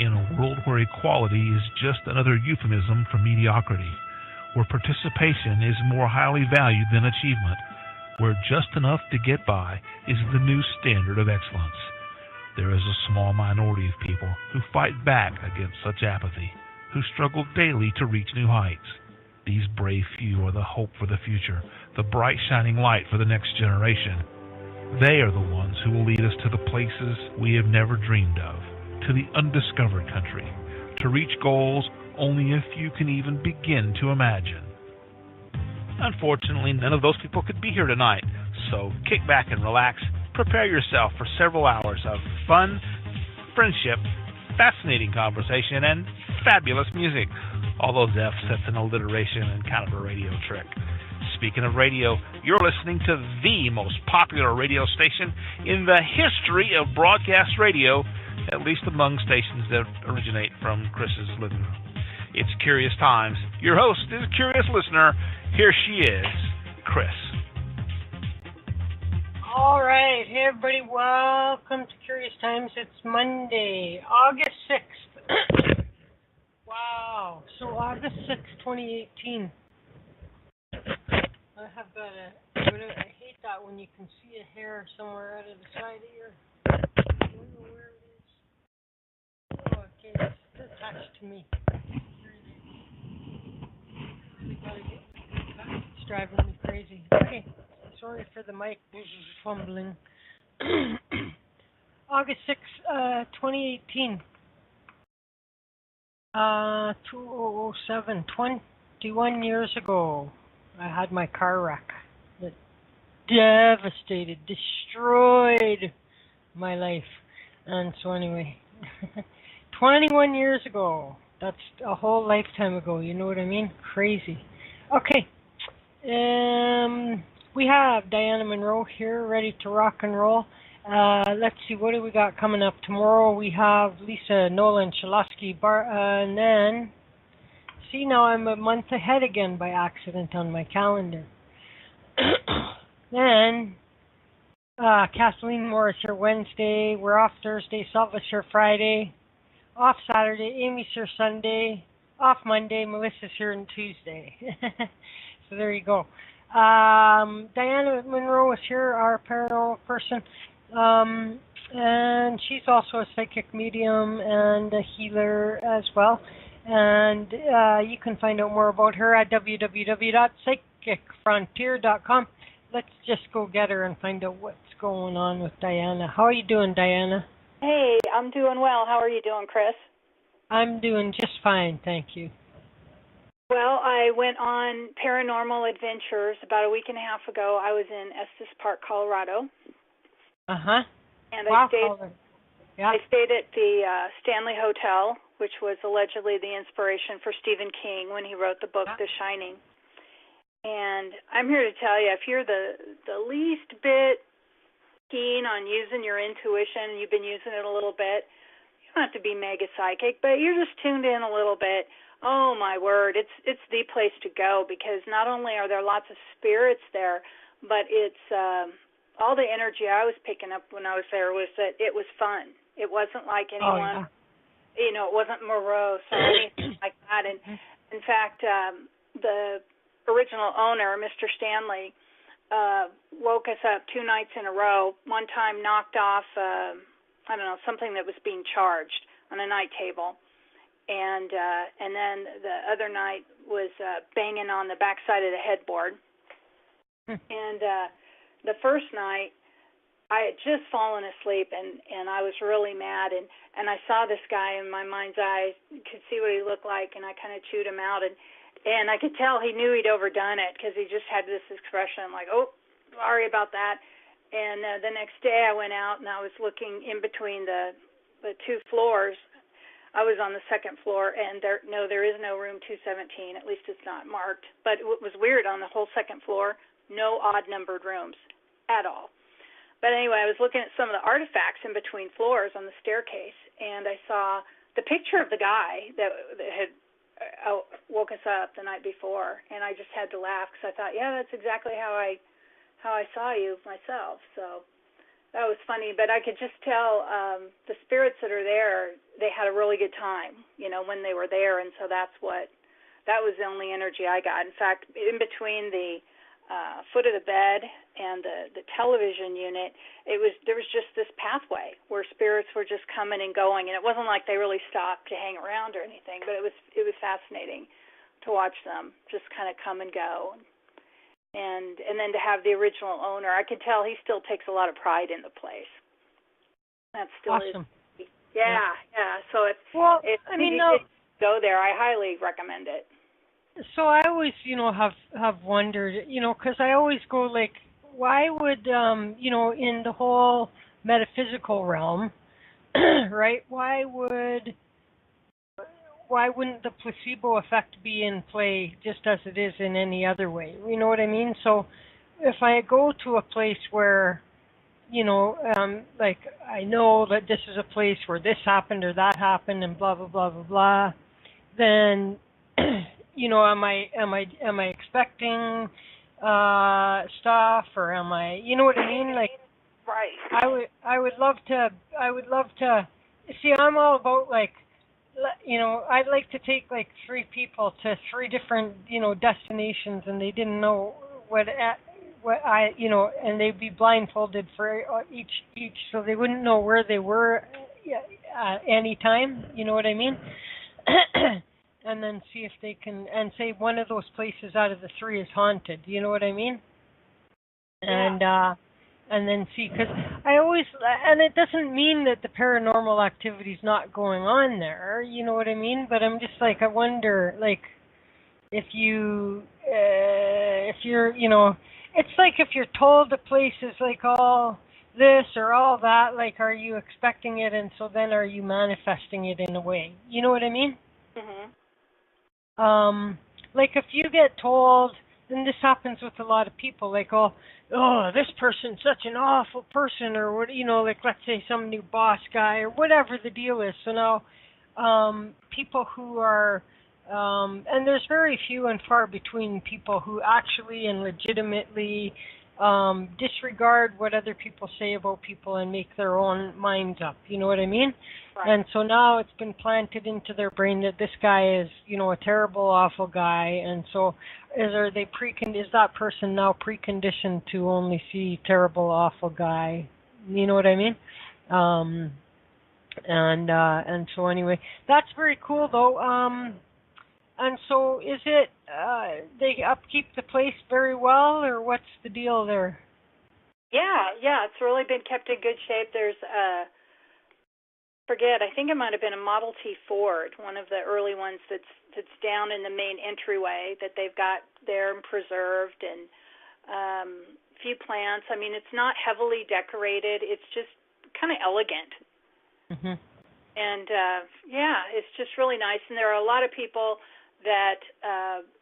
In a world where equality is just another euphemism for mediocrity, where participation is more highly valued than achievement, where just enough to get by is the new standard of excellence, there is a small minority of people who fight back against such apathy, who struggle daily to reach new heights. These brave few are the hope for the future, the bright shining light for the next generation. They are the ones who will lead us to the places we have never dreamed of, to the undiscovered country, to reach goals only a few can even begin to imagine. Unfortunately, none of those people could be here tonight, so kick back and relax. Prepare yourself for several hours of fun, friendship, fascinating conversation, and fabulous music. All those F's, that's an alliteration and kind of a radio trick. Speaking of radio, you're listening to the most popular radio station in the history of broadcast radio, at least among stations that originate from Chris's living room. It's Curious Times. Your host is a curious listener. Here she is, Chris. All right. Hey, everybody. Welcome to Curious Times. It's Monday, August 6th. Wow. So August 6th, 2018. I have got I hate that when you can see a hair somewhere out of the side of your... I don't know where it is. Oh, okay. It's attached to me. It's driving me crazy. Okay. Sorry for the mic fumbling. August 6th, 2018. 2007, 21 years ago, I had my car wreck that devastated, destroyed my life. And so anyway, 21 years ago, that's a whole lifetime ago, you know what I mean? Crazy. Okay. We have Dianna Monroe here, ready to rock and roll. Let's see, what do we got coming up? Tomorrow we have Lisa Nolan Chalosky, and then, see, now I'm a month ahead again by accident on my calendar. Then, Kathleen Morris here Wednesday. We're off Thursday. Salva's here Friday. Off Saturday. Amy's here Sunday. Off Monday. Melissa's here on Tuesday. So there you go. Dianna Monroe is here, our paranormal person, and she's also a psychic medium and a healer as well. And you can find out more about her at www.psychicfrontier.com. Let's just go get her and find out what's going on with Dianna. How are you doing, Dianna? Hey, I'm doing well. How are you doing, Chris? I'm doing just fine, thank you. Well, I went on Paranormal Adventures about a week and a half ago. I was in Estes Park, Colorado. Uh-huh. And wow, I stayed at the Stanley Hotel, which was allegedly the inspiration for Stephen King when he wrote the book The Shining. And I'm here to tell you, if you're the least bit keen on using your intuition, and you've been using it a little bit, you don't have to be mega psychic, but you're just tuned in a little bit. Oh, my word, it's the place to go, because not only are there lots of spirits there, but it's all the energy I was picking up when I was there was that it was fun. It wasn't like anyone, it wasn't morose or anything like that. And in fact, the original owner, Mr. Stanley, woke us up 2 nights in a row. One time knocked off, something that was being charged on a night table. And then the other night was banging on the backside of the headboard. And the first night, I had just fallen asleep, and I was really mad. And I saw this guy in my mind's eye, could see what he looked like, and I kind of chewed him out. And I could tell he knew he'd overdone it, because he just had this expression like, oh, sorry about that. And the next day I went out, and I was looking in between the 2 floors. I was on the 2nd floor, and there is no room 217. At least it's not marked. But it was weird, on the whole 2nd floor, no odd-numbered rooms at all. But anyway, I was looking at some of the artifacts in between floors on the staircase, and I saw the picture of the guy that had woke us up the night before, and I just had to laugh, because I thought, yeah, that's exactly how I saw you myself. So that was funny, but I could just tell the spirits that are there, they had a really good time, when they were there, and so that was the only energy I got. In fact, in between the foot of the bed and the television unit, there was just this pathway where spirits were just coming and going, and it wasn't like they really stopped to hang around or anything, but it was fascinating to watch them just kind of come and go. And then to have the original owner, I could tell he still takes a lot of pride in the place. That still awesome. is. Yeah. So if you go there, I highly recommend it. So I always, have wondered, because I always go like, why would, in the whole metaphysical realm, right? Why wouldn't the placebo effect be in play just as it is in any other way? You know what I mean? So if I go to a place where, like I know that this is a place where this happened or that happened and blah blah blah blah blah, then am I expecting stuff, or am I, you know what I mean? Like, right. I would love to see. I'm all about like, I'd like to take like 3 people to 3 different, destinations, and they didn't know what I, and they'd be blindfolded for each, so they wouldn't know where they were at any time. You know what I mean? And then see if they can, and say one of those places out of the 3 is haunted. You know what I mean? Yeah. And then see, because I always, and it doesn't mean that the paranormal activity's not going on there, you know what I mean? But I'm just like, I wonder, like, if you're, it's like if you're told the place is like all this or all that, like, are you expecting it, and so then are you manifesting it in a way? You know what I mean? Mhm. Like if you get told, and this happens with a lot of people, like, oh, this person's such an awful person, or what, like let's say some new boss guy or whatever the deal is. So now, people who are, and there's very few and far between people who actually and legitimately disregard what other people say about people and make their own minds up. You know what I mean? Right. And so now it's been planted into their brain that this guy is, a terrible, awful guy. And so is that person now preconditioned to only see terrible, awful guy? You know what I mean? And so anyway, that's very cool though. And so is it, they upkeep the place very well, or what's the deal there? Yeah, it's really been kept in good shape. There's I think it might have been a Model T Ford, one of the early ones that's down in the main entryway that they've got there and preserved, and a few plants. I mean, it's not heavily decorated. It's just kind of elegant. Mm-hmm. And, it's just really nice. And there are a lot of people that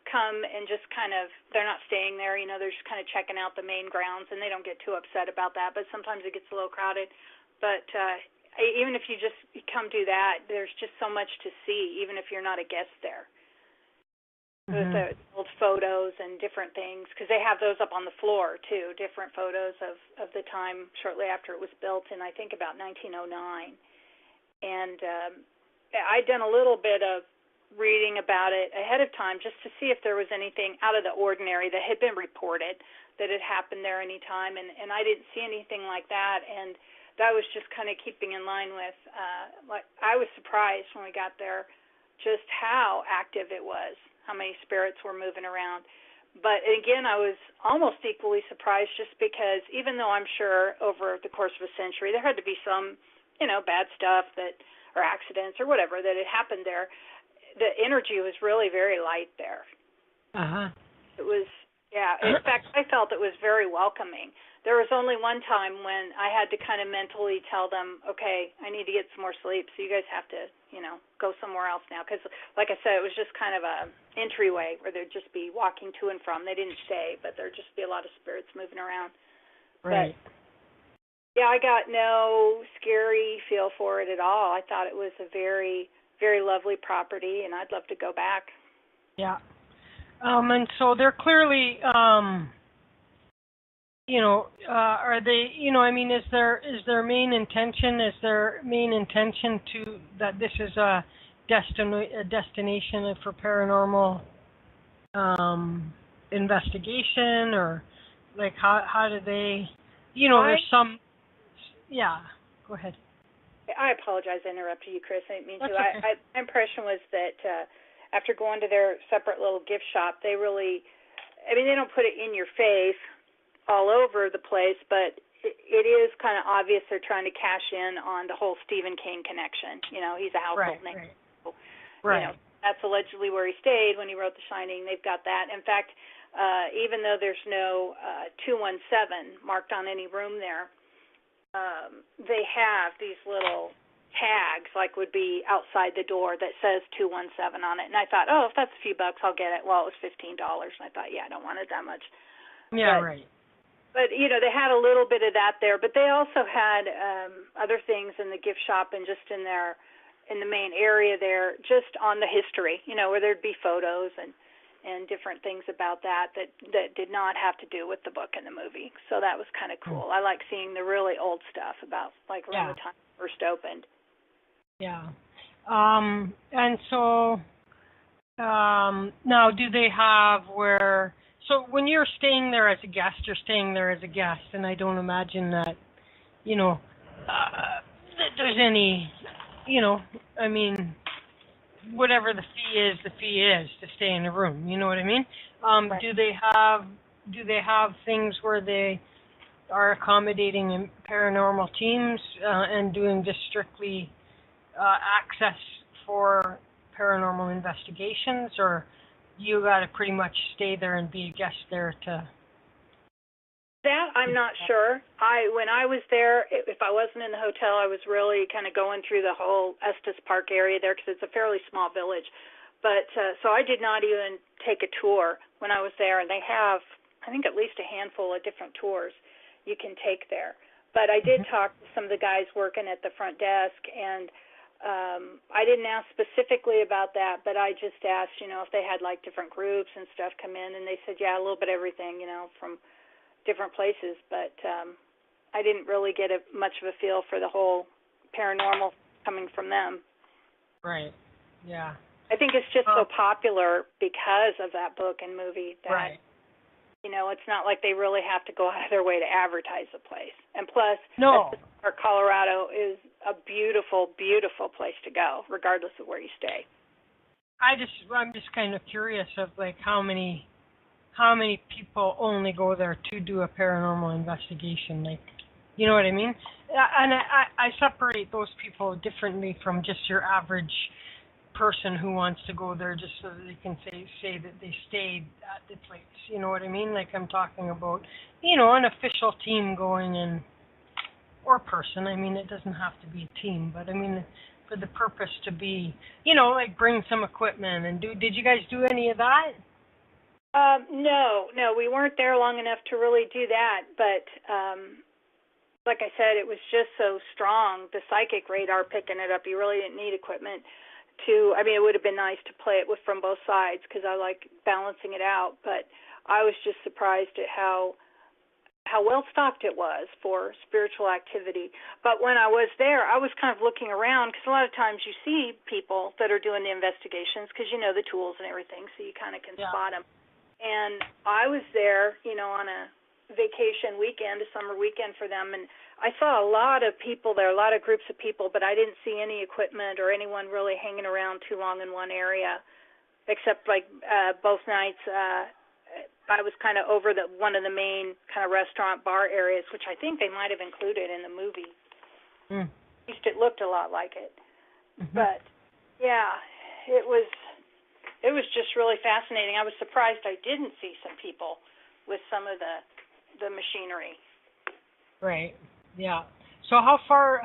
come and just kind of, they're not staying there, they're just kind of checking out the main grounds, and they don't get too upset about that. But sometimes it gets a little crowded. But even if you just come do that, there's just so much to see, even if you're not a guest there. Mm-hmm. With the old photos and different things, because they have those up on the floor, too, different photos of the time shortly after it was built in, I think, about 1909. And I'd done a little bit of reading about it ahead of time just to see if there was anything out of the ordinary that had been reported that had happened there any time, and I didn't see anything like that, and that was just kind of keeping in line with, I was surprised when we got there just how active it was, how many spirits were moving around. But again, I was almost equally surprised just because even though I'm sure over the course of a century there had to be some, bad stuff or accidents or whatever that had happened there, the energy was really very light there. Uh-huh. It was, in fact, I felt it was very welcoming. There was only one time when I had to kind of mentally tell them, okay, I need to get some more sleep, so you guys have to, go somewhere else now. Because, like I said, it was just kind of a entryway where they'd just be walking to and from. They didn't stay, but there'd just be a lot of spirits moving around. Right. But, I got no scary feel for it at all. I thought it was a very, very lovely property, and I'd love to go back. Yeah. And so they're clearly, are they, I mean, is their main intention to that this is a destination for paranormal investigation, or like how do they, there's some, yeah, go ahead. I apologize I interrupted you, Chris. I didn't mean That's to. Okay. My impression was that after going to their separate little gift shop, they really, they don't put it in your face all over the place, but it is kind of obvious they're trying to cash in on the whole Stephen King connection. He's a household name. Right. So, Right. that's allegedly where he stayed when he wrote The Shining. They've got that. In fact, even though there's no 217 marked on any room there, they have these little tags, like would be outside the door, that says 217 on it. And I thought, if that's a few bucks, I'll get it. Well, it was $15, and I thought, I don't want it that much. Yeah, right. But, they had a little bit of that there. But they also had other things in the gift shop and just in the main area there, just on the history, where there'd be photos and different things about that did not have to do with the book and the movie. So that was kind of cool. I like seeing the really old stuff about, like, around the time it first opened. Yeah. And so now do they have so when you're staying there as a guest, you're staying there as a guest, and I don't imagine that, that there's any, I mean, whatever the fee is to stay in a room. You know what I mean? Right. Do they have things where they are accommodating paranormal teams and doing just strictly access for paranormal investigations, or you got to pretty much stay there and be a guest there to? That I'm not sure. When I was there, if I wasn't in the hotel, I was really kind of going through the whole Estes Park area there, because it's a fairly small village. But so I did not even take a tour when I was there, and they have, I think, at least a handful of different tours you can take there. But I did talk to some of the guys working at the front desk, and I didn't ask specifically about that, but I just asked, if they had like different groups and stuff come in, and they said, yeah, a little bit of everything, from different places, but I didn't really get much of a feel for the whole paranormal coming from them. Right. Yeah. I think it's just so popular because of that book and movie that, it's not like they really have to go out of their way to advertise the place. And plus, Colorado is a beautiful, beautiful place to go, regardless of where you stay. I'm just kind of curious of like how many people only go there to do a paranormal investigation, like, you know what I mean? And I separate those people differently from just your average person who wants to go there just so that they can say that they stayed at the place. You know what I mean? Like, I'm talking about, an official team going in, or person. I mean, it doesn't have to be a team, but I mean, for the purpose to be, like bring some equipment and did you guys do any of that? No, we weren't there long enough to really do that, but like I said, it was just so strong, the psychic radar picking it up. You really didn't need equipment it would have been nice to play it from both sides, because I like balancing it out, but I was just surprised at how well stocked it was for spiritual activity. But when I was there, I was kind of looking around, because a lot of times you see people that are doing the investigations, because you know the tools and everything, so you kind of can spot them. And I was there, on a vacation weekend, a summer weekend for them, and I saw a lot of people there, a lot of groups of people, but I didn't see any equipment or anyone really hanging around too long in one area, except like both nights I was kind of over one of the main kind of restaurant bar areas, which I think they might have included in the movie. At least it looked a lot like it. But yeah, it was just really fascinating. I was surprised I didn't see some people with some of the machinery. Right. Yeah. So how far,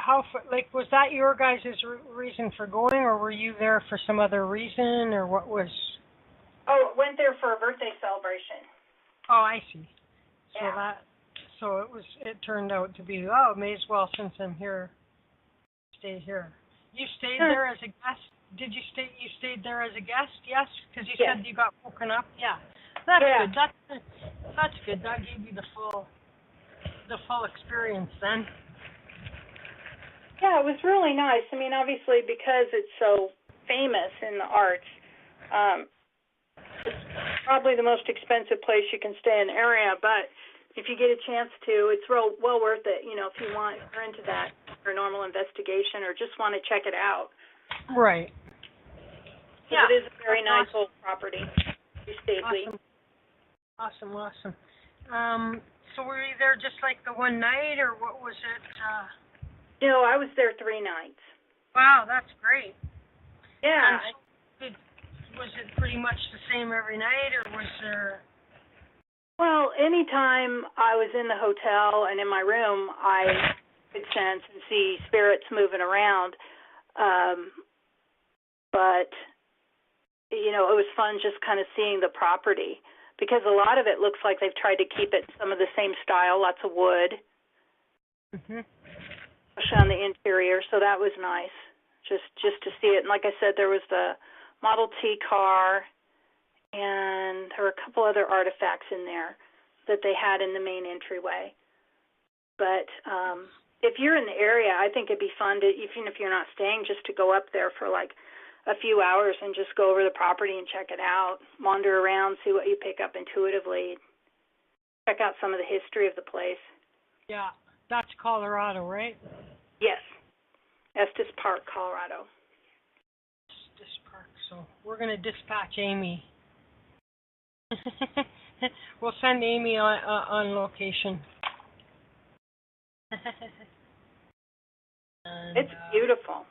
like, was that your guys' reason for going, or were you there for some other reason, or what was? Oh, went there for a birthday celebration. Oh, I see. Yeah. So it turned out to be, may as well, since I'm here, stay here. You stayed there as a guest? You stayed there as a guest? Yes? Because you said you got woken up? Yeah. That's good. That's good. That gave you the full the full experience then. Yeah, it was really nice. I mean, obviously, because it's so famous in the arts, it's probably the most expensive place you can stay in the area, but if you get a chance to, it's well worth it, you know, if you're into that paranormal investigation or just want to check it out. Right. Yeah. It is a very nice old property. You stately. Awesome. So were you there just like the one night, or what was it? No, I was there 3 nights. Wow, that's great. Yeah. Was it pretty much the same every night, or was there... Well, anytime I was in the hotel and in my room, I could sense and see spirits moving around. But, you know, it was fun just kind of seeing the property, because a lot of it looks like they've tried to keep it some of the same style, lots of wood, especially on the interior, so that was nice, just to see it. And like I said, there was the Model T car, and there were a couple other artifacts in there that they had in the main entryway. But if you're in the area, I think it'd be fun to, even if you're not staying, just to go up there for like a few hours and just go over the property and check it out, wander around, see what you pick up intuitively, check out some of the history of the place. Yeah, that's Colorado, right? Yes, Estes Park, Colorado. Estes Park, so we're going to dispatch Amy. We'll send Amy on location. And, it's beautiful.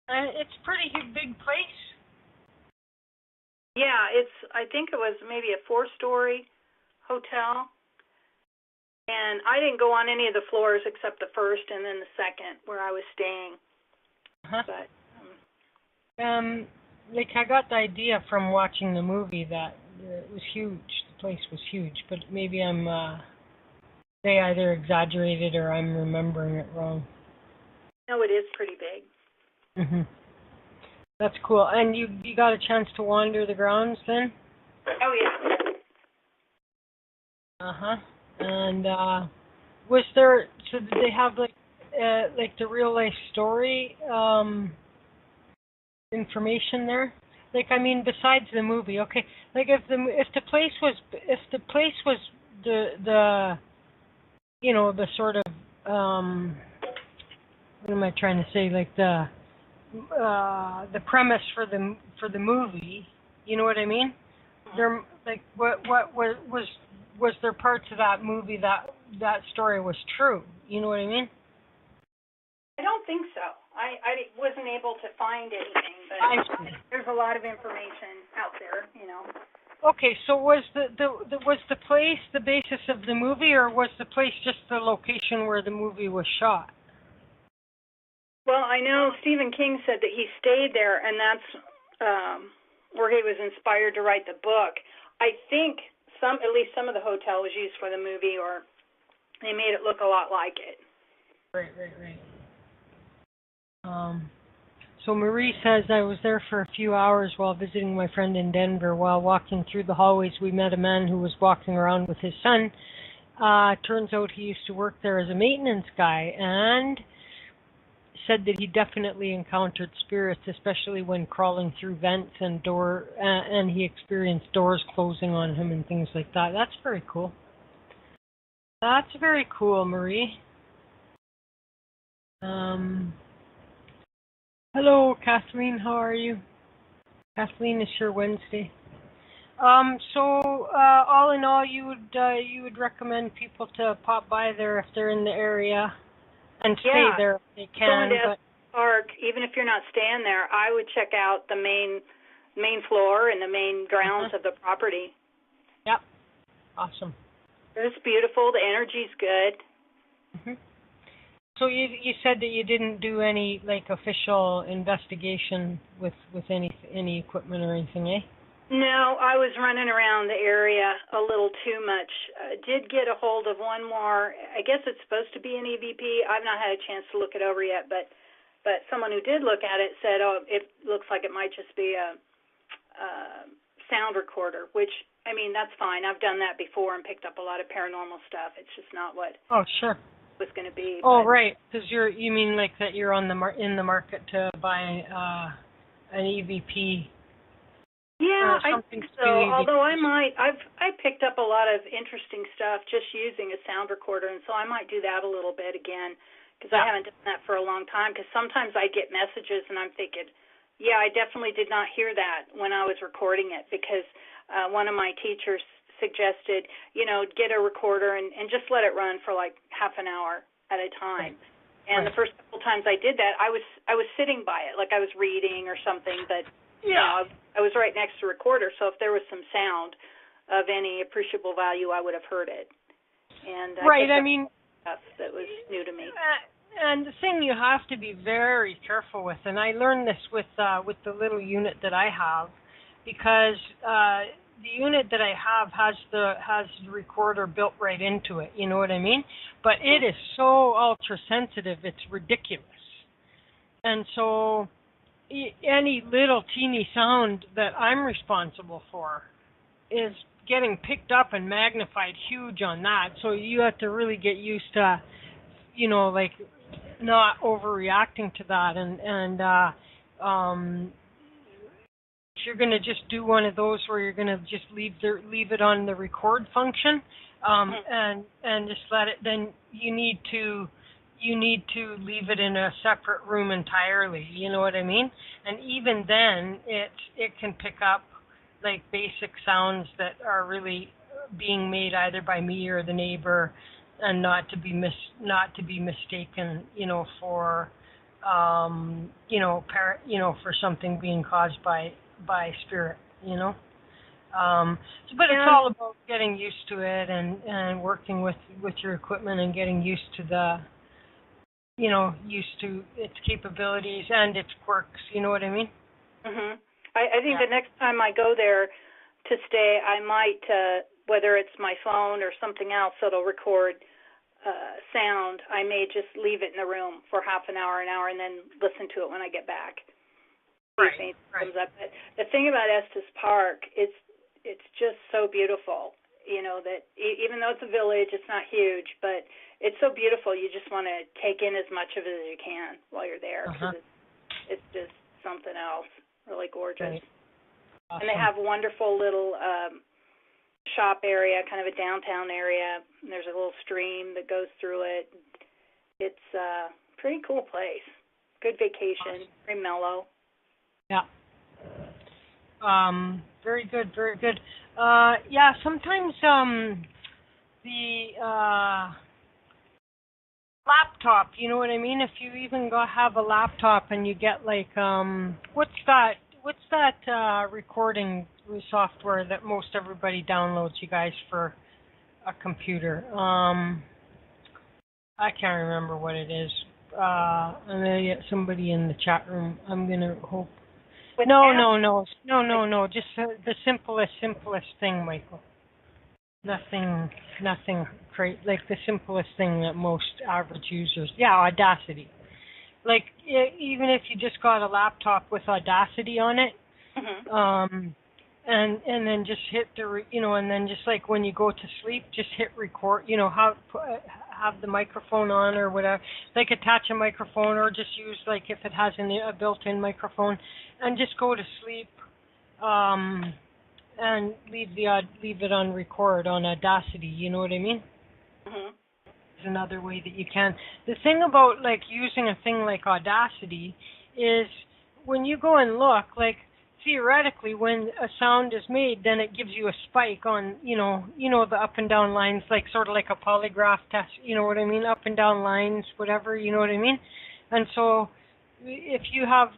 And it's a pretty big place. Yeah, I think it was maybe a 4-story hotel. And I didn't go on any of the floors except the first and then the second where I was staying. But like I got the idea from watching the movie that it was huge. The place was huge, but maybe they either exaggerated or I'm remembering it wrong. No, it is pretty big. That's cool. And you got a chance to wander the grounds then? Oh yeah. And was there? So did they have like the real life story information there? Like, I mean, besides the movie, okay. Like, if the place was the you know, the sort of what am I trying to say? Like the premise for the movie, you know what I mean? There, like, what was there parts of that movie that story was true? You know what I mean? I don't think so. I wasn't able to find anything, but there's a lot of information out there, you know. Okay, so was the place the basis of the movie, or was the place just the location where the movie was shot? Well, I know Stephen King said that he stayed there, and that's where he was inspired to write the book. I think at least some of the hotel was used for the movie, or they made it look a lot like it. Right. So Marie says, I was there for a few hours while visiting my friend in Denver. While walking through the hallways, we met a man who was walking around with his son. Turns out he used to work there as a maintenance guy, and said that he definitely encountered spirits, especially when crawling through vents and and he experienced doors closing on him and things like that. That's very cool. That's very cool, Marie. Hello, Kathleen. How are you? Kathleen is Sure Wednesday. So all in all, you would recommend people to pop by there if they're in the area and stay there if they can. But park, even if you're not staying there, I would check out the main floor and the main grounds of the property. Yep. Awesome. It's beautiful. The energy's good. So you said that you didn't do any like official investigation with any equipment or anything, eh? No, I was running around the area a little too much. Did get a hold of one more. I guess it's supposed to be an EVP. I've not had a chance to look it over yet, but someone who did look at it said, "Oh, it looks like it might just be a sound recorder," which I mean, that's fine. I've done that before and picked up a lot of paranormal stuff. It's just not what sure. was going to be. Oh, right. Because you mean like that you're on in the market to buy an EVP. Yeah, I think so. Although I picked up a lot of interesting stuff just using a sound recorder, and so I might do that a little bit again, because I haven't done that for a long time. Because sometimes I get messages and I'm thinking, yeah, I definitely did not hear that when I was recording it, because one of my teachers suggested, get a recorder and just let it run for like half an hour at a time. Right. And the first couple times I did that, I was sitting by it, like I was reading or something, but I was right next to a recorder, so if there was some sound of any appreciable value, I would have heard it. And I mean, stuff that was new to me. And the thing you have to be very careful with, and I learned this with the little unit that I have, because the unit that I have has the recorder built right into it. You know what I mean? But it is so ultra sensitive, it's ridiculous. And so any little teeny sound that I'm responsible for is getting picked up and magnified huge on that. So you have to really get used to, like not overreacting to that. And if you're going to just do one of those where you're going to just leave it on the record function, and just let it, then you need to leave it in a separate room entirely, you know what I mean? And even then, it can pick up like basic sounds that are really being made either by me or the neighbor, and not to be mistaken, for for something being caused by spirit, but it's all about getting used to it and working with your equipment and getting used to used to its capabilities and its quirks. You know what I mean? Mhm. I think the next time I go there to stay, I might, whether it's my phone or something else that'll record sound, I may just leave it in the room for half an hour, and then listen to it when I get back. Right. Comes up. But the thing about Estes Park, it's just so beautiful. That even though it's a village, it's not huge, but it's so beautiful. You just want to take in as much of it as you can while you're there, because it's just something else. Really gorgeous. Right. Awesome. And they have wonderful little shop area, kind of a downtown area. And there's a little stream that goes through it. It's a pretty cool place. Good vacation. Awesome. Very mellow. Yeah. Very good, very good. Sometimes the laptop, you know what I mean? If you even have a laptop and you get like what's that recording software that most everybody downloads, you guys, for a computer? I can't remember what it is. I'm gonna get somebody in the chat room. I'm gonna hope. No. Just the simplest thing, Michael. Nothing great. Like the simplest thing that most average users. Yeah, Audacity. Like even if you just got a laptop with Audacity on it, and then just hit and then just like when you go to sleep, just hit record. Have the microphone on or whatever. Like attach a microphone, or just use like if it has a built-in microphone, and just go to sleep. And leave it on record on Audacity. You know what I mean? It's another way that you can. The thing about like using a thing like Audacity is when you go and look, like theoretically, when a sound is made, then it gives you a spike on the up and down lines, like sort of like a polygraph test. You know what I mean? Up and down lines, whatever. You know what I mean? And so if you have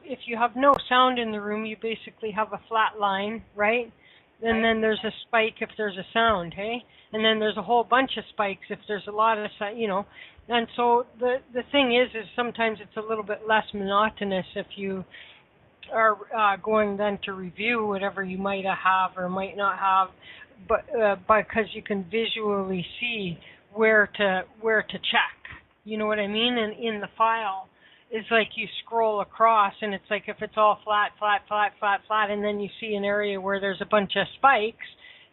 no sound in the room, you basically have a flat line, right? And then there's a spike if there's a sound, hey? And then there's a whole bunch of spikes if there's a lot of And so the thing is sometimes it's a little bit less monotonous if you are going then to review whatever you might have or might not have, but because you can visually see where to check. You know what I mean? And in the file, it's like you scroll across, and it's like if it's all flat, and then you see an area where there's a bunch of spikes,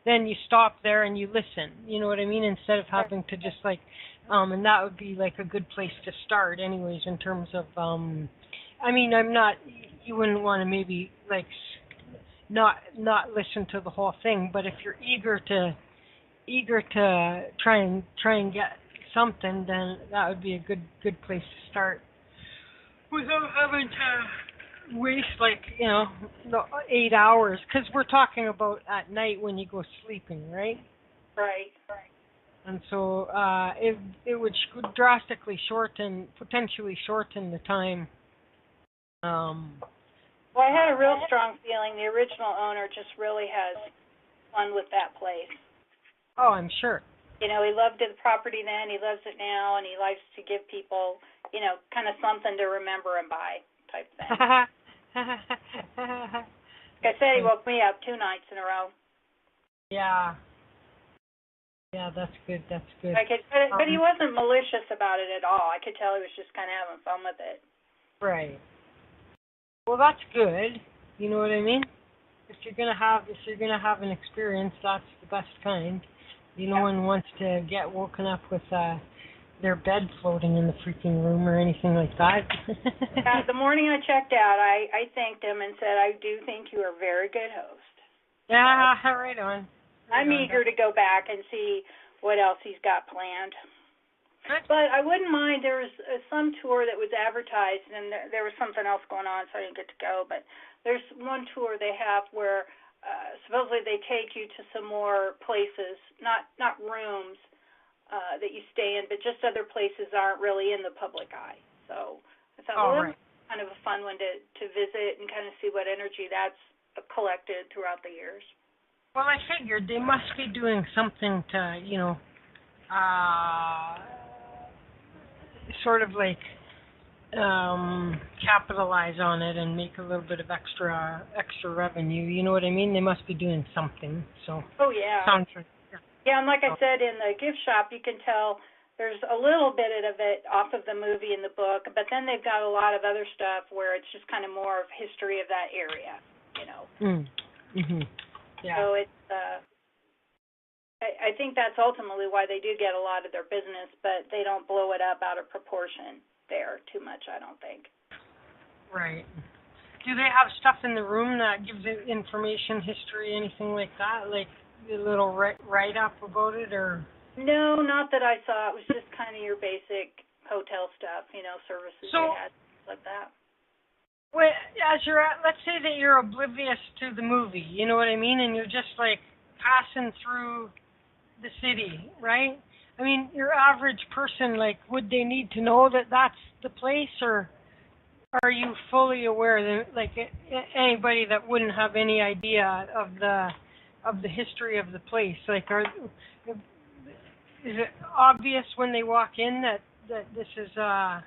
then you stop there and you listen. You know what I mean? Instead of having to just like, and that would be like a good place to start, anyways, in terms of, I mean, you wouldn't want to maybe like not listen to the whole thing, but if you're eager to try and get something, then that would be a good place to start without having to waste the 8 hours, because we're talking about at night when you go sleeping, right? Right. And so it would drastically potentially shorten the time. Well, I had a real strong feeling the original owner just really has fun with that place. Oh, I'm sure. He loved the property then, he loves it now, and he likes to give people, kind of something to remember and buy type thing. Like I said, he woke me up 2 nights in a row. Yeah. Yeah, that's good. But he wasn't malicious about it at all. I could tell he was just kind of having fun with it. Right. Well, that's good. You know what I mean? If you're gonna have an experience, that's the best kind. No one wants to get woken up with their bed floating in the freaking room or anything like that. The morning I checked out, I thanked him and said, "I do think you are a very good host." Yeah, right on. I'm eager to go back and see what else he's got planned. But I wouldn't mind. There was some tour that was advertised, and there was something else going on, so I didn't get to go. But there's one tour they have where supposedly they take you to some more places, not rooms that you stay in, but just other places aren't really in the public eye. So I thought, that was kind of a fun one to visit and kind of see what energy that's collected throughout the years. Well, I figured they must be doing something to, sort of like capitalize on it and make a little bit of extra revenue. You know what I mean? They must be doing something. So. Oh yeah. Sounds like. Yeah, and like I said, in the gift shop, you can tell there's a little bit of it off of the movie and the book, but then they've got a lot of other stuff where it's just kind of more of history of that area, Yeah. So it's, I think that's ultimately why they do get a lot of their business, but they don't blow it up out of proportion there too much, I don't think. Right. Do they have stuff in the room that gives it information, history, anything like that? Like a little write-up about it, or? No, not that I saw. It was just kind of your basic hotel stuff, services they had, like that. Well, let's say that you're oblivious to the movie, you know what I mean, and you're just like passing through the city, right? I mean, your average person, like, would they need to know that that's the place, or are you fully aware that, like, anybody that wouldn't have any idea of the history of the place, like, is it obvious when they walk in that this is a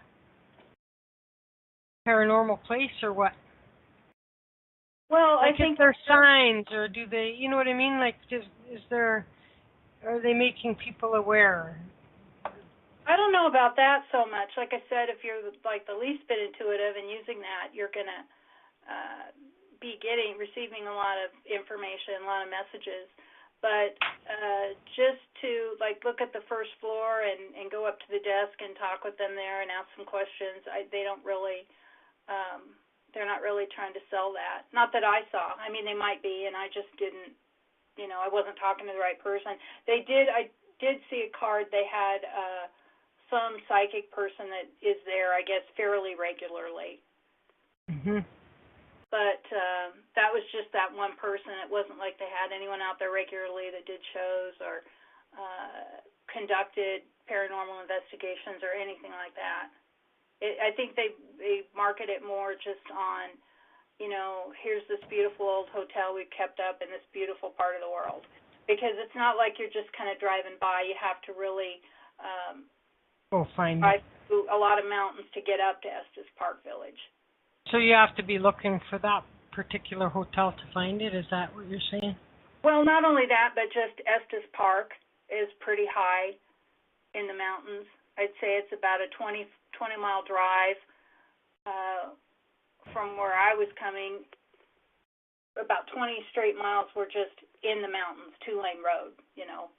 paranormal place, or what? Well, like, I think there's signs, or do they, you know what I mean? Like, are they making people aware? I don't know about that so much. Like I said, if you're like the least bit intuitive and using that, you're gonna be receiving a lot of information, a lot of messages. But just to like look at the first floor and go up to the desk and talk with them there and ask some questions, they don't really. They're not really trying to sell that. Not that I saw. I mean, they might be, and I just didn't. I wasn't talking to the right person. I did see a card. They had some psychic person that is there, I guess, fairly regularly. Mhm. But that was just that one person. It wasn't like they had anyone out there regularly that did shows or conducted paranormal investigations or anything like that. I think they market it more just on, here's this beautiful old hotel we've kept up in this beautiful part of the world. Because it's not like you're just kind of driving by. You have to really drive through a lot of mountains to get up to Estes Park Village. So you have to be looking for that particular hotel to find it? Is that what you're saying? Well, not only that, but just Estes Park is pretty high in the mountains. I'd say it's about a 20-mile drive from where I was coming about 20 straight miles were just in the mountains, 2-lane road, you know.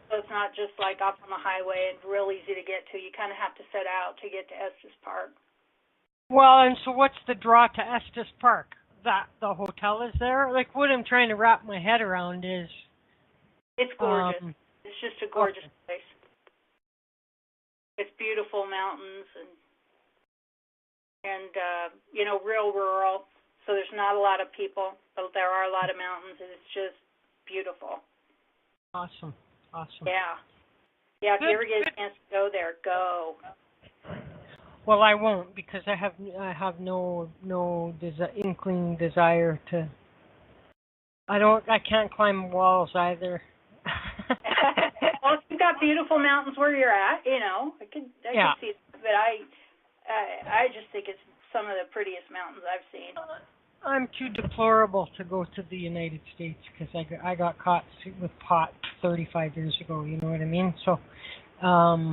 So it's not just like up on the highway and real easy to get to. You kind of have to set out to get to Estes Park. Well, and so what's the draw to Estes Park? That the hotel is there? Like, what I'm trying to wrap my head around is... It's gorgeous. It's just a gorgeous place. It's beautiful mountains and you know, real rural. So there's not a lot of people, but there are a lot of mountains, and it's just beautiful. Awesome. Yeah. Yeah, if you ever get a chance to go there, go. Well, I won't, because I have no inkling desire to. I can't climb walls either. Well, you've got beautiful mountains where you're at, you know. I could see it, but I just think it's some of the prettiest mountains I've seen. I'm too deplorable to go to the United States because I got caught with pot 35 years ago. You know what I mean? So, I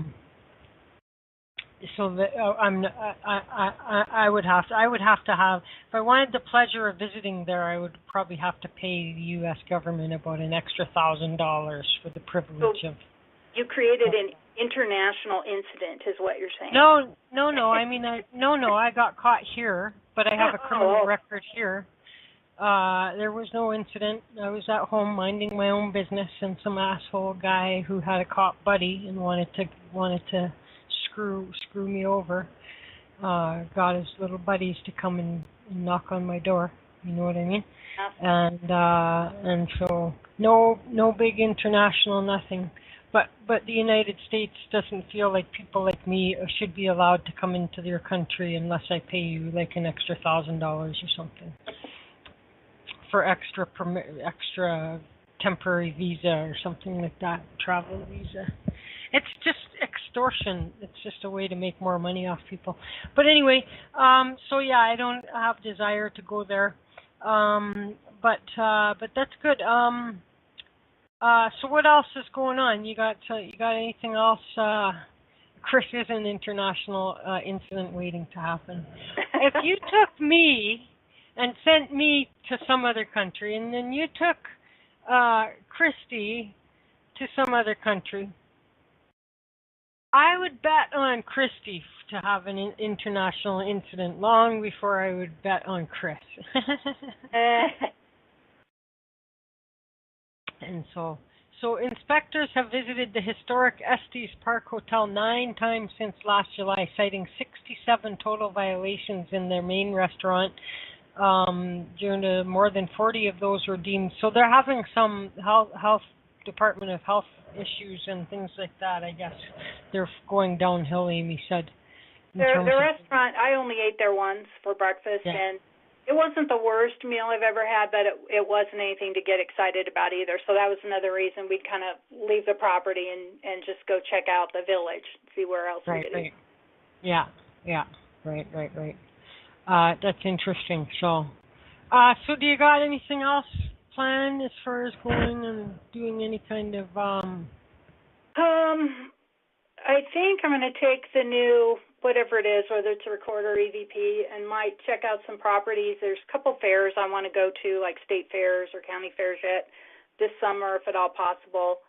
would have to have, if I wanted the pleasure of visiting there, I would probably have to pay the U.S. government about an extra $1,000 for the privilege of. You created an international incident, is what you're saying? No. I mean, I got caught here, but I have a criminal record here. There was no incident. I was at home minding my own business, and some asshole guy who had a cop buddy and wanted to screw me over. Got his little buddies to come and knock on my door. You know what I mean? And so no big international nothing. But the United States doesn't feel like people like me should be allowed to come into their country unless I pay you like an extra $1,000 or something for extra temporary visa or something like that, travel visa. It's just extortion. It's just a way to make more money off people. But anyway, so yeah, I don't have desire to go there. But that's good. So what else is going on? You got anything else? Chris is an international incident waiting to happen. If you took me and sent me to some other country, and then you took Christy to some other country, I would bet on Christy to have an international incident long before I would bet on Chris. And so inspectors have visited the historic Estes Park Hotel 9 times since last July, citing 67 total violations in their main restaurant. During more than 40 of those were deemed. So they're having some health Department of Health issues and things like that. I guess they're going downhill, Amy said. The restaurant, I only ate there once for breakfast, and it wasn't the worst meal I've ever had, but it wasn't anything to get excited about either. So that was another reason we'd kind of leave the property and just go check out the village, see where else we could eat. Yeah. Right. That's interesting. So do you got anything else planned as far as going and doing any kind of I think I'm going to take the new, whatever it is, whether it's a recorder or EVP, and might check out some properties. There's a couple fairs I want to go to, like state fairs or county fairs yet this summer, if at all possible,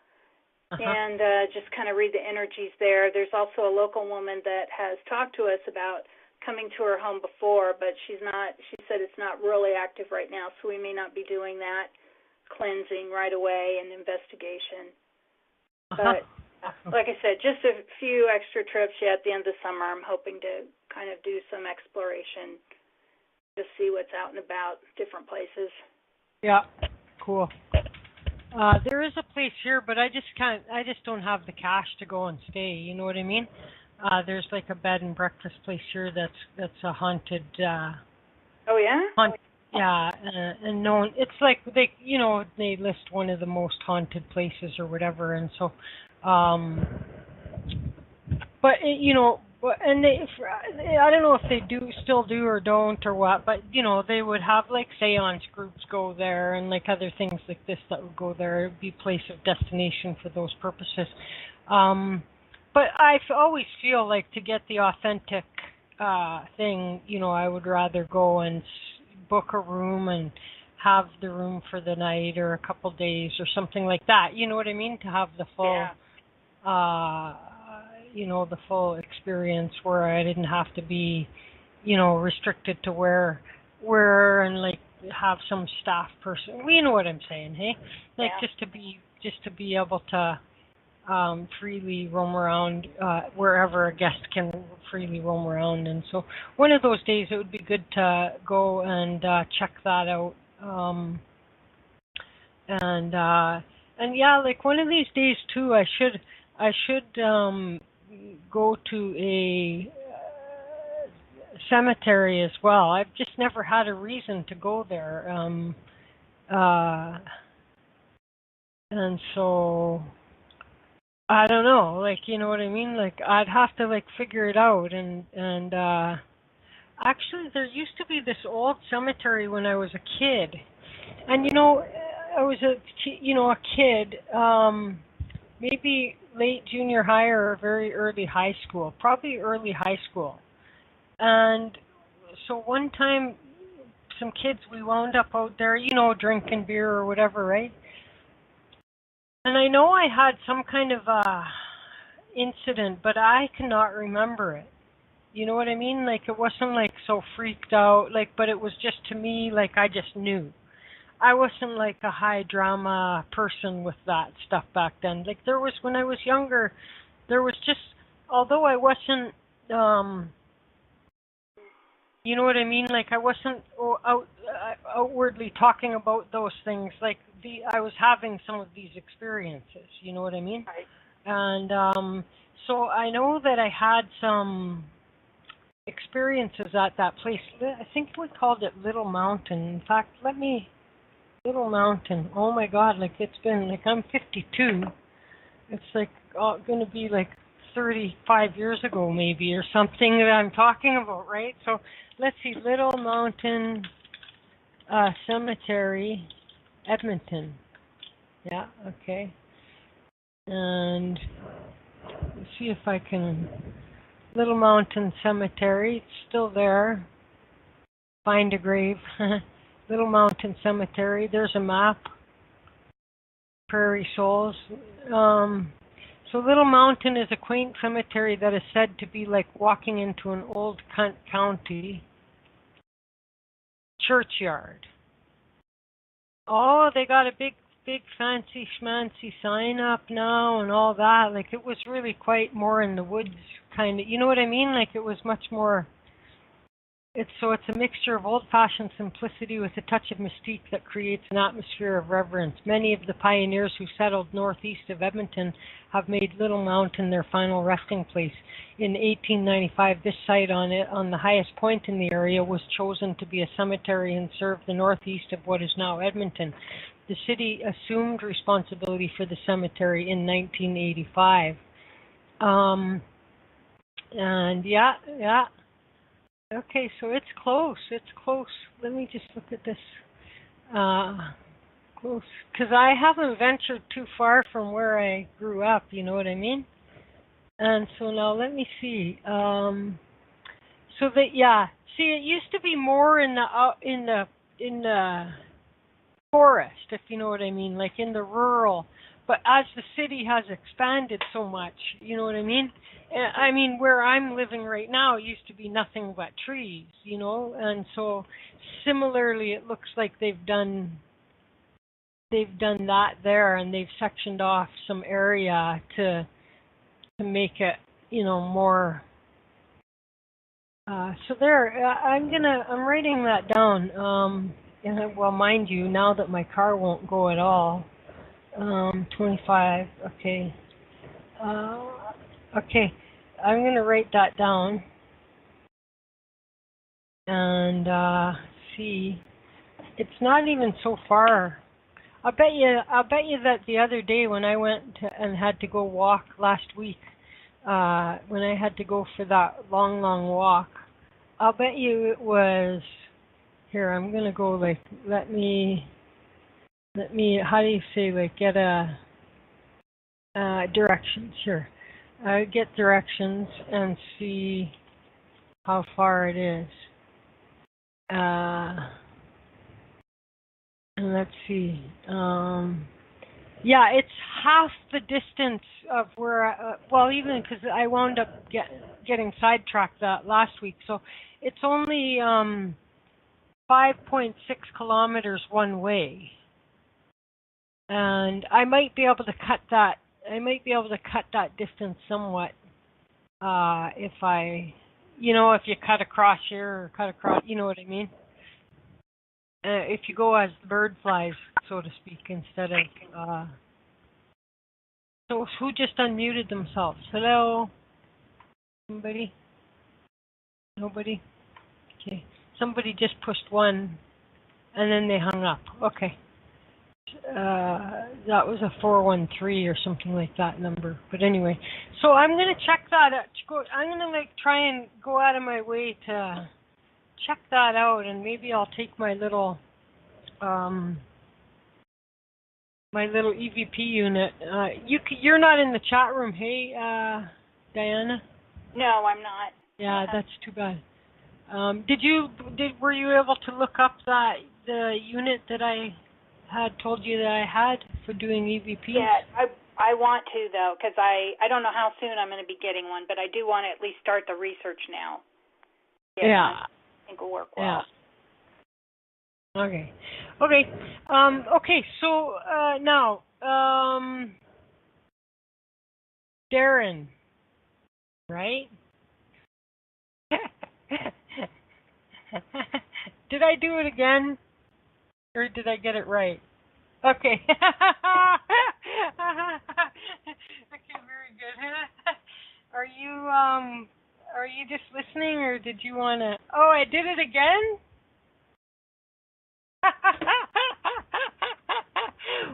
and just kind of read the energies there. There's also a local woman that has talked to us about coming to her home before, but she said it's not really active right now, so we may not be doing that cleansing right away and investigation. But like I said, just a few extra trips yet at the end of the summer. I'm hoping to kind of do some exploration, just see what's out and about, different places. Yeah, cool. There is a place here, but I just don't have the cash to go and stay. You know what I mean? There's like a bed and breakfast place here that's a haunted. Oh yeah. And known. It's like they list one of the most haunted places or whatever, and so. But and I don't know if they still do or don't or what, but they would have like seance groups go there and like other things like this that would go there. It would be a place of destination for those purposes. But I always feel like to get the authentic thing, I would rather go and book a room and have the room for the night or a couple days or something like that. You know what I mean? To have the full, the full experience where I didn't have to be, restricted to where and like have some staff person. You know what I'm saying, hey? Like just to be able to freely roam around wherever a guest can freely roam around. And so one of those days it would be good to go and check that out. And yeah, like one of these days too, I should go to a cemetery as well. I've just never had a reason to go there. And so I don't know, like, you know what I mean? Like I'd have to like figure it out. And actually there used to be this old cemetery when I was a kid. And I was a kid, maybe late junior high or very early high school, probably early high school. And so one time, some kids, we wound up out there, drinking beer or whatever, right? And I know I had some kind of incident, but I cannot remember it. You know what I mean? Like it wasn't like so freaked out, like, but it was just to me, like I just knew. I wasn't like a high drama person with that stuff back then. Like there was, when I was younger, there was just, although I wasn't, you know what I mean? Like I wasn't outwardly talking about those things. Like I was having some of these experiences. You know what I mean? Right. And so I know that I had some experiences at that place. I think we called it Little Mountain. In fact, Little Mountain. Oh my God! Like it's been like I'm 52. It's like going to be like 35 years ago maybe or something that I'm talking about, right? So let's see, Little Mountain Cemetery, Edmonton. Yeah, okay. And let's see if I can. Little Mountain Cemetery, it's still there. Find a grave. Little Mountain Cemetery. There's a map. Prairie Souls. So Little Mountain is a quaint cemetery that is said to be like walking into an old county churchyard. Oh, they got a big fancy schmancy sign up now and all that. Like it was really quite more in the woods kind of, you know what I mean? Like it was much more. It's a mixture of old-fashioned simplicity with a touch of mystique that creates an atmosphere of reverence. Many of the pioneers who settled northeast of Edmonton have made Little Mountain their final resting place. In 1895, this site on the highest point in the area was chosen to be a cemetery and served the northeast of what is now Edmonton. The city assumed responsibility for the cemetery in 1985. And yeah. Okay, so it's close. Let me just look at this. Close. Because I haven't ventured too far from where I grew up, you know what I mean? And so now let me see. So that, yeah. See, it used to be more in the forest, if you know what I mean, like in the rural. But as the city has expanded so much, you know what I mean? I mean, where I'm living right now used to be nothing but trees, you know? And so similarly, it looks like they've done that there, and they've sectioned off some area to make it, more. So there, I'm writing that down. And well, mind you, now that my car won't go at all. 25, okay. Okay, I'm going to write that down and see. It's not even so far. I'll bet you that the other day when I went and had to go walk last week, when I had to go for that long walk, I'll bet you it was, here, I'm going to go like, let me, how do you say, like, get a directions here. I get directions and see how far it is. And let's see. Yeah, it's half the distance of where, well, even because I wound up getting sidetracked that last week. So it's only 5.6 kilometers one way. And I might be able to cut that. I might be able to cut that distance somewhat if if you cut across here or cut across, you know what I mean? If you go as the bird flies, so to speak, instead of. So who just unmuted themselves? Hello? Somebody? Nobody? Okay. Somebody just pushed one, and then they hung up. Okay. That was a 413 or something like that number. But anyway, so I'm going to check that out. I'm going to try and go out of my way to check that out, and maybe I'll take my little EVP unit. You're not in the chat room, hey, Dianna? No, I'm not. Yeah, that's too bad. Were you able to look up the unit that I had told you that I had for doing EVPs? Yeah, I want to though, because I don't know how soon I'm going to be getting one, but I do want to at least start the research now. Yeah. I think it'll work well. Yeah. Okay. Okay. So now, Darren, right? Did I do it again, or did I get it right? Okay. Okay, very good. Are you just listening, or did you want to? Oh, I did it again.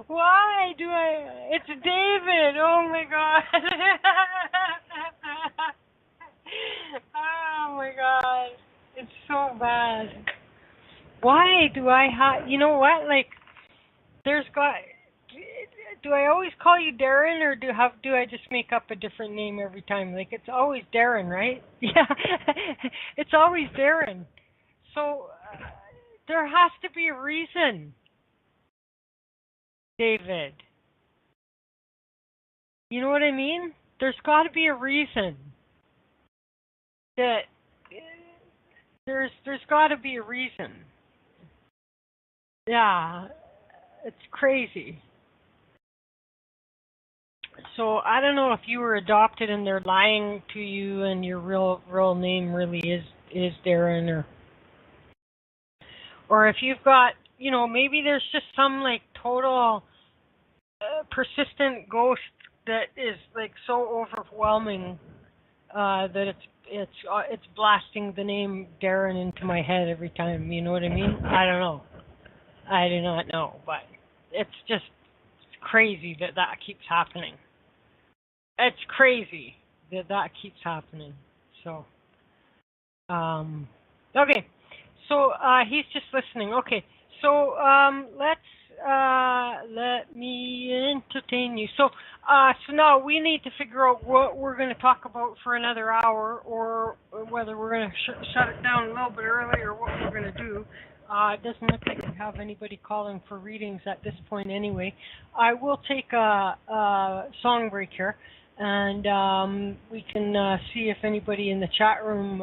Why do I? It's David. Oh my God. Oh my God. It's so bad. Why do I have? You know what? Do I always call you Darren, or do I just make up a different name every time? It's always Darren, right? Yeah, it's always Darren. So there has to be a reason, David. You know what I mean? There's got to be a reason. There's got to be a reason. Yeah, it's crazy. So I don't know if you were adopted and they're lying to you and your real name really is Darren, or if you've got, maybe there's just some total persistent ghost that is so overwhelming that it's blasting the name Darren into my head every time. You know what I mean? I don't know. I do not know, but it's just crazy that keeps happening. It's crazy that keeps happening. So, okay. So he's just listening. Okay. So let me entertain you. So now we need to figure out what we're going to talk about for another hour, or whether we're going to shut it down a little bit early, or what we're going to do. It doesn't look like we have anybody calling for readings at this point anyway. I will take a song break here, and we can see if anybody in the chat room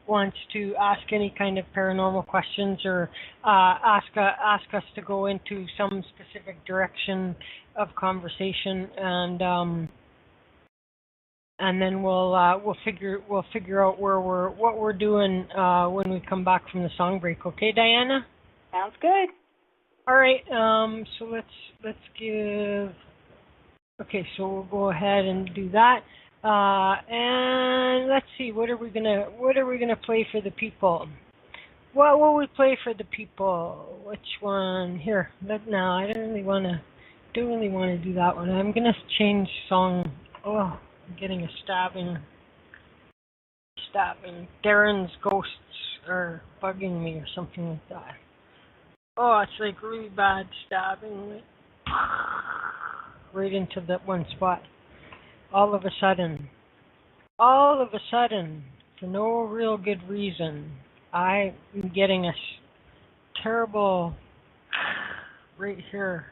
wants to ask any kind of paranormal questions, or ask us to go into some specific direction of conversation, and then we'll figure out what we're doing when we come back from the song break. Okay, Dianna? Sounds good. All right. So let's give. Okay, so we'll go ahead and do that. And let's see. What are we gonna play for the people? What will we play for the people? Which one? Here. No, I don't really want to do that one. I'm gonna change song. Oh. I'm getting a stabbing. Darren's ghosts are bugging me or something like that. Oh, it's really bad stabbing. Right into that one spot. All of a sudden, for no real good reason, I'm getting a terrible right here.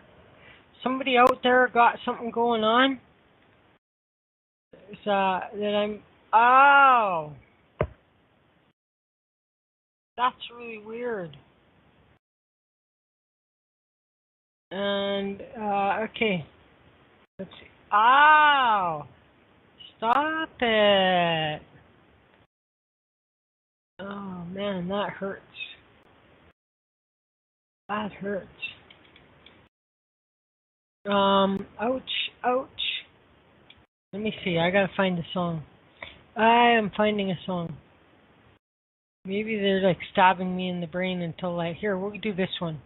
Somebody out there got something going on? Oh, that's really weird. And, okay. Let's see. Ow! Stop it! Oh, man, that hurts. That hurts. Ouch, ouch. Let me see, I gotta find a song. I am finding a song. Maybe they're like stabbing me in the brain until here, we'll do this one.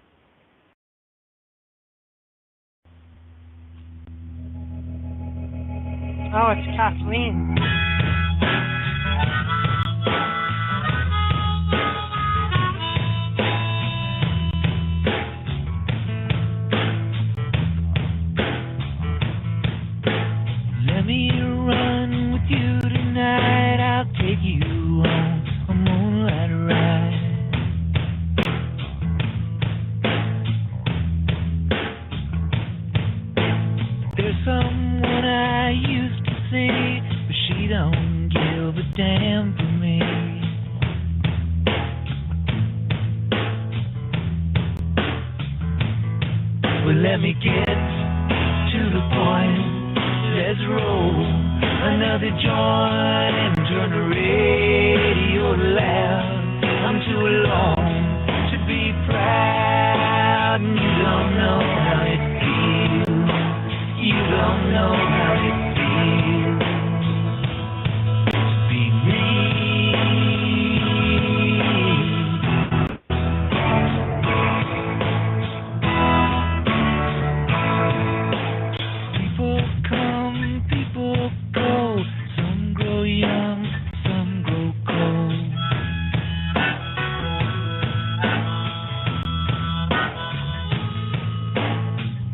Oh, it's Kathleen. Let me run with you tonight. I'll take you on a moonlight ride. There's someone I used to see, but she don't give a damn for me. Well, let me get to the point. Let's roll another joint and turn the radio loud. I'm too alone to be proud, and you don't know how it feels. You don't know how it feels to be me. People come, people go. Some grow young, some grow cold.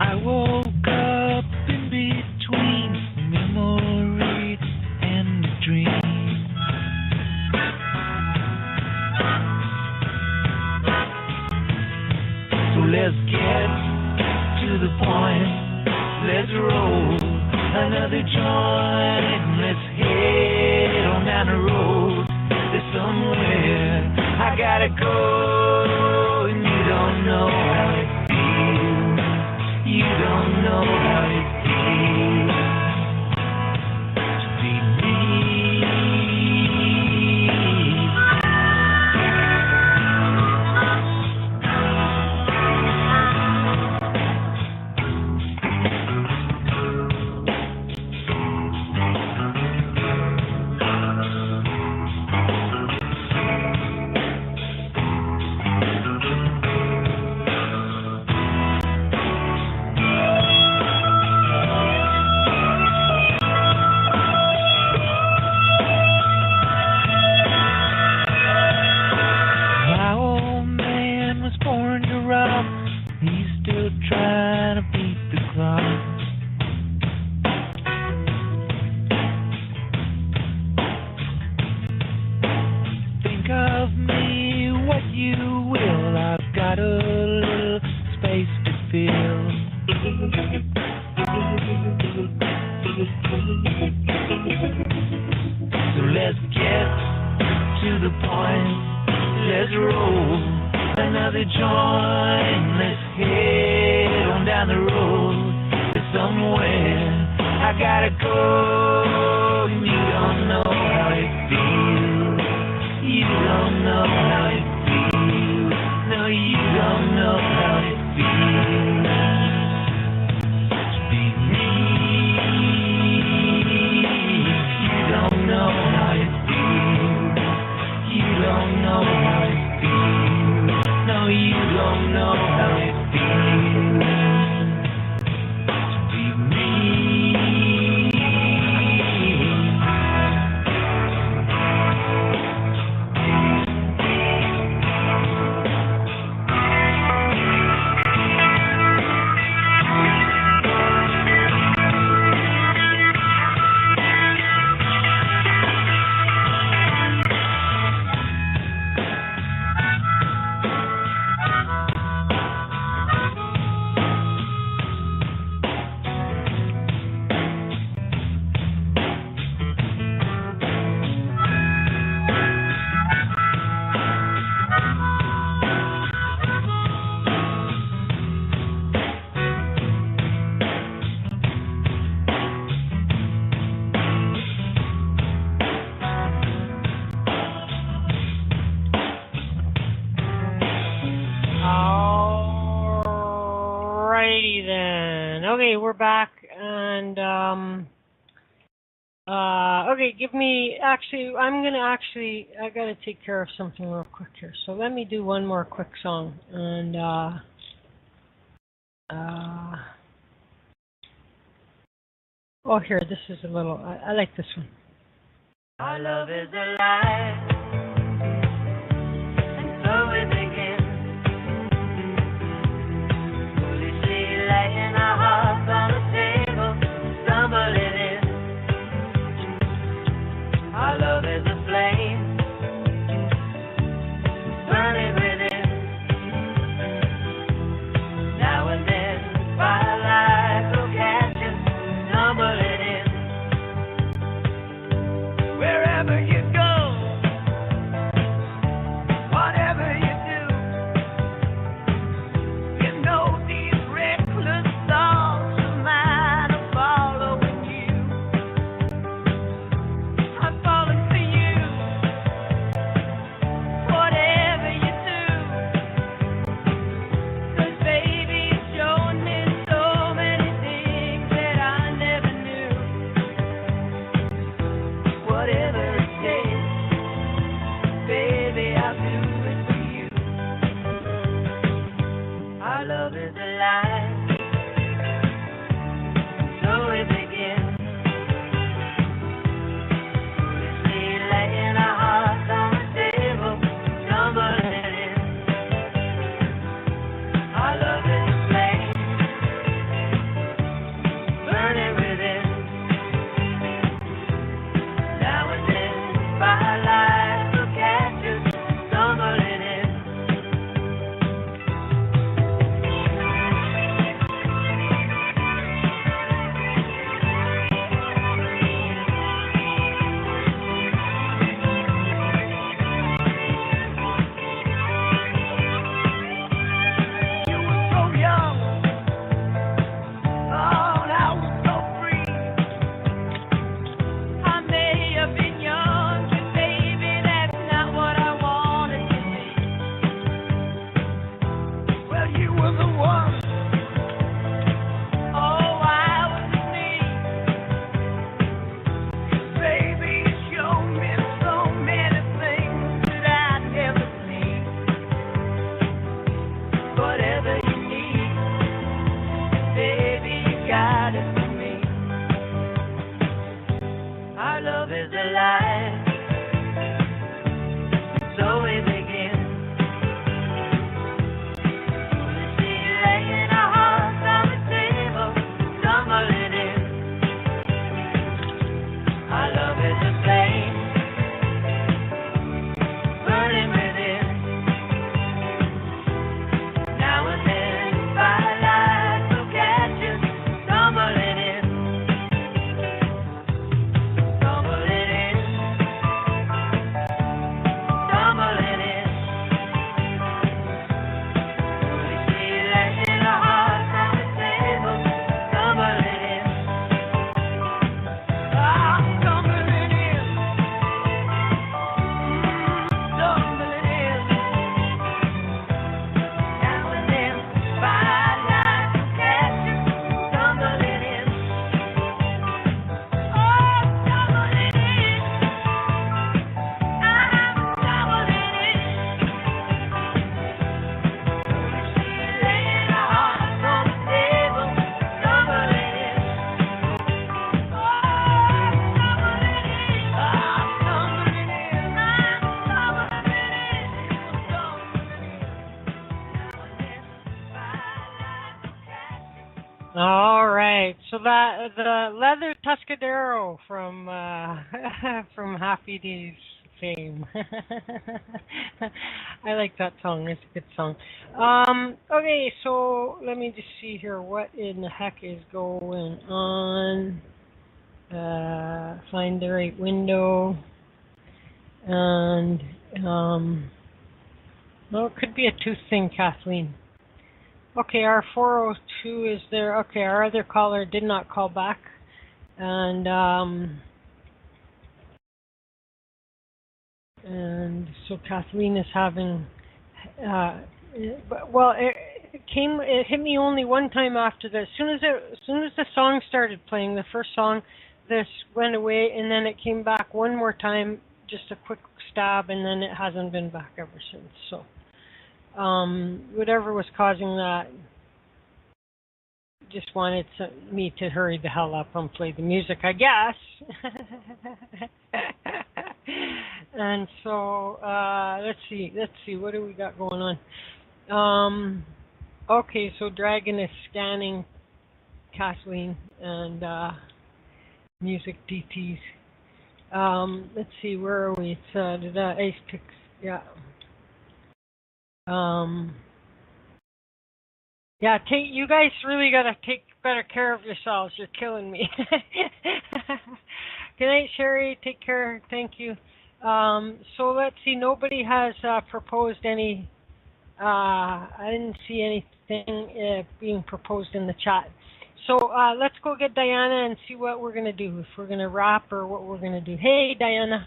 I woke up in between a memory and a dream. So let's get to the point. Let's roll another joint and let's head on down the road. There's somewhere I gotta go, and you don't know how it feels. You don't know how it feels to be me. My old man was born to rob. He's still trying to beat the clock. Think of me what you will. I've got a little space to fill. So let's get to the point. Let's roll another joint. Let's head on down the road. There's somewhere I gotta go, and you don't know how it feels. You don't know how it feels. No, you don't know how it feels to be me. You don't know how it feels. You don't know how it feels. No, you don't know how it feels to be me. Okay, we're back, and okay, I gotta take care of something real quick here. So let me do one more quick song, and oh, here, this is a little. I like this one. Our love is alive, and so it begins. Foolishly laying our hearts on the table, stumbling in. Our love is a flame, burning within. Now and then, firelight will catch us, stumbling in. Wherever you go, whatever you do, you know these reckless thoughts of mine are following you. I'm falling for you, whatever you do. 'Cause baby, you've shown me so many things that I never knew. Whatever it takes, baby, I'll do it for you. Our love is alive, so it begins. Foolishly laying our hearts on the table, stumbling in. Our love is a flame, burning within. Now and then, firelight will catch us, stumbling in. You were so young, thought I was so free. I may have been young, but baby, that's not what I wanted to be. Well, you were the one. Oh, I was me. Baby, you showed me so many things that I'd never seen. Whatever you need, baby, you got it for me. Our love is alive, so we begin. Foolishly laying our hearts on the table, stumbling in. Our love is a flame, burning within. Now and then, firelight will catch us, stumbling in. Stumbling in. Stumbling in. Foolishly laying our hearts on the table, stumbling in. Ah, stumbling in. Stumbling in. Now and then, firelight will catch us, stumbling in. Oh, stumbling in. I'm stumbling in. Foolishly laying our hearts on the table, stumbling in. Oh, stumbling in. I'm stumbling in. I'm stumbling in. Stumbling in. Now and then, firelight will catch us. All right, so that the leather Tuscadero from from Happy Days fame. I like that song. It's a good song. Okay, so let me just see here. What in the heck is going on? Find the right window, and well, it could be a tooth thing, Kathleen. Okay, our 402 is there. Okay, our other caller did not call back, and so Kathleen is having. Well, It hit me only one time after that. As soon as the song started playing, the first song, this went away, and then it came back one more time, just a quick stab, and then it hasn't been back ever since. So, whatever was causing that, just wanted me to hurry the hell up and play the music, I guess. And so, let's see, what do we got going on? Okay, so Dragon is scanning Kathleen and music DTs. Let's see, where are we? It's Ace Picks, yeah. Yeah, you guys really gotta take better care of yourselves. You're killing me. Good night, Sherry. Take care. Thank you. So let's see. Nobody has proposed any. I didn't see anything being proposed in the chat. So let's go get Dianna and see what we're gonna do. If we're gonna wrap or what we're gonna do. Hey, Dianna.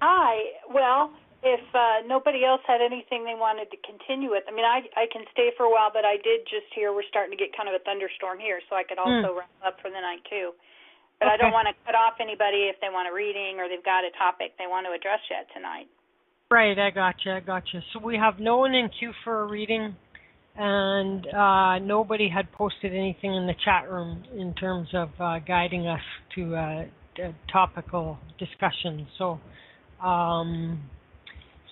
Hi. Well, if nobody else had anything they wanted to continue with, I mean, I can stay for a while, but I did just hear we're starting to get kind of a thunderstorm here, so I could also wrap up for the night too. But okay. I don't want to cut off anybody if they want a reading or they've got a topic they want to address yet tonight. Right, I gotcha. So we have no one in queue for a reading, and nobody had posted anything in the chat room in terms of guiding us to a topical discussion. So.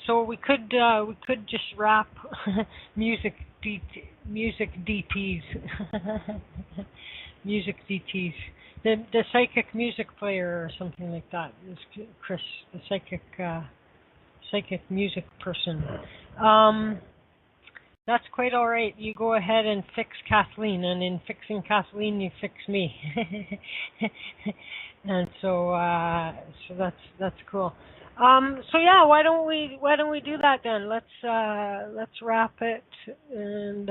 So we could just wrap music DTs, music DTs, the psychic music player or something like that. Chris, the psychic music person. That's quite all right. You go ahead and fix Kathleen, and in fixing Kathleen, you fix me. And so that's cool. So yeah, why don't we do that then? Let's wrap it and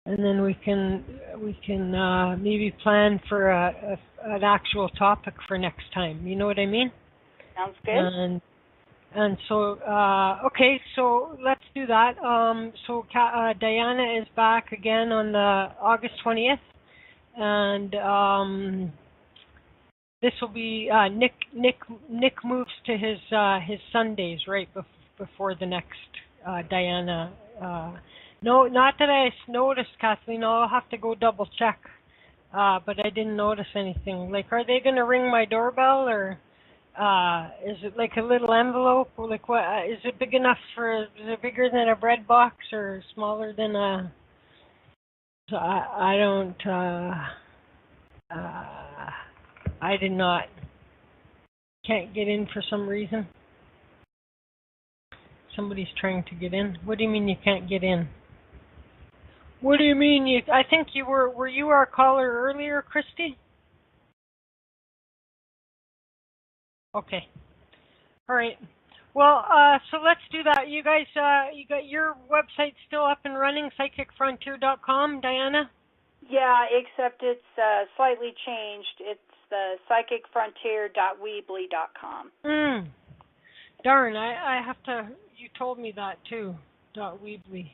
then we can maybe plan for an actual topic for next time. You know what I mean? Sounds good. And so okay, so let's do that. So Dianna is back again on the August 20th. And this will be Nick moves to his Sundays right before the next Dianna. No, not that I noticed, Kathleen. I'll have to go double check. But I didn't notice anything. Like, are they going to ring my doorbell, or is it like a little envelope? Or like, what is it big enough for? Is it bigger than a bread box or smaller than a? So I don't, I did not, can't get in for some reason. Somebody's trying to get in. What do you mean you can't get in? What do you mean I think you were you our caller earlier, Christy? Okay. All right. Well, so let's do that. You guys, you got your website still up and running, psychicfrontier.com, Dianna? Yeah, except it's slightly changed. It's the psychicfrontier.weebly.com. Darn, I have to, you told me that too, .weebly.com.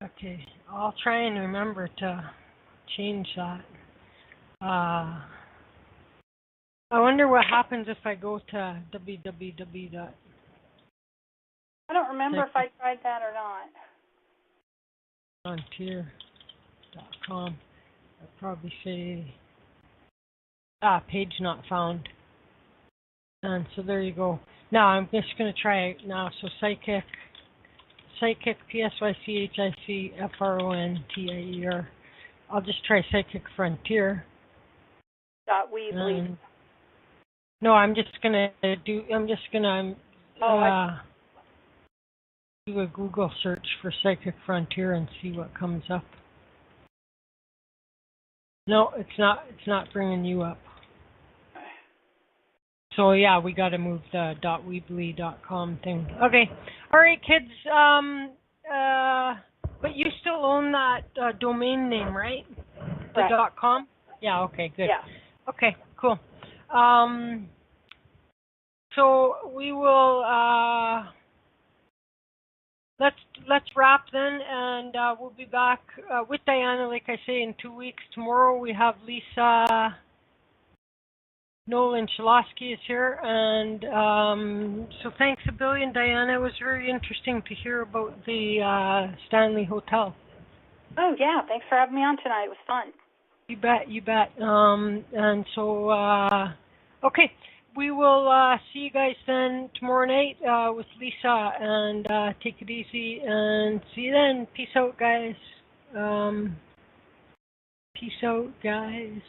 Okay, I'll try and remember to change that. I wonder what happens if I go to www. I don't remember if I tried that or not. Frontier.com. I'll probably say page not found. And so there you go. Now I'm just going to try it now. So psychic, PSYCHICFRONTIER. I'll just try Psychic Frontier. .weebly. No, I'm just gonna do a Google search for Psychic Frontier and see what comes up. No, it's not bringing you up. So yeah, we got to move the .weebly.com thing. Okay, all right, kids. But you still own that domain name, right? The right. .com. Yeah. Okay. Good. Yeah. Okay. Cool. So we will let's wrap then, and we'll be back with Dianna, like I say, in 2 weeks. Tomorrow we have Lisa Nolan Shalosky is here, and so thanks a billion, Dianna. It was very interesting to hear about the Stanley Hotel. Oh yeah, thanks for having me on tonight. It was fun. You bet. And so, okay, we will see you guys then tomorrow night with Lisa, and take it easy, and see you then. Peace out, guys. Peace out, guys.